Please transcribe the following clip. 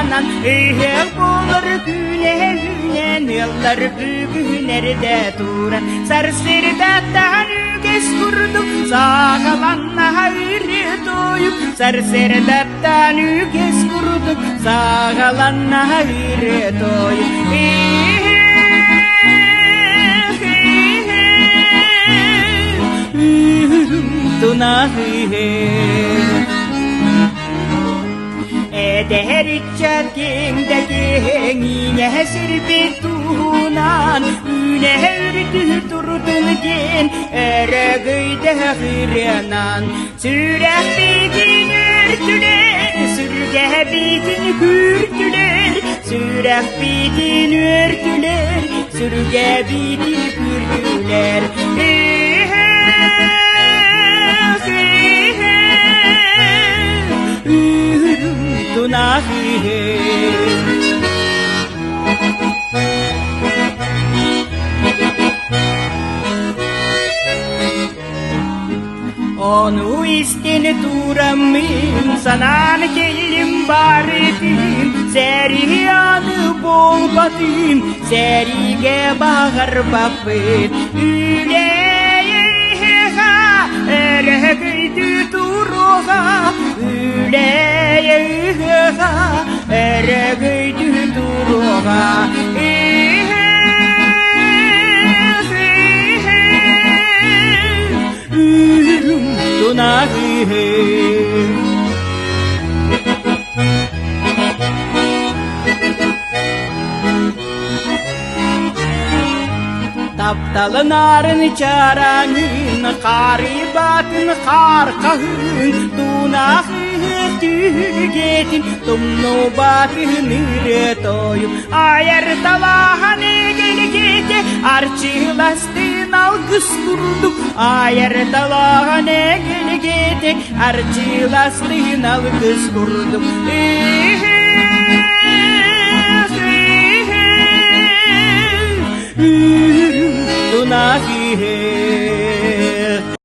anan bulur güne yıllar günerde duran Serseridattan üges kurduk sağalanna hayri doyup Serseridattan üges kurduk sağalanna hayri doyup Tunahi Ederitçatingdeki yine sirbetunan Üne ürdü durdun gen Eregöyde hıryanan Süreh bitin ürtüler Sürgeh bitin hürtüler Süreh bitin ürtüler Sürgeh bitin hürtüler Tunahi Onu isteni duramın sanan kelim baritim Seriyanı bol batım serige bağır babet Üleyeha eregeydi duruha Üleyeha eregeydi duruha Tunahi Taptalı narın çaranın Karibatın karkahın Tunahi tügetin Tumnu batın üretoyum Ayar talahane gelgete Arçılastin algıs kurduk Ayar talahane gelgete Arçılastin algıs kurduk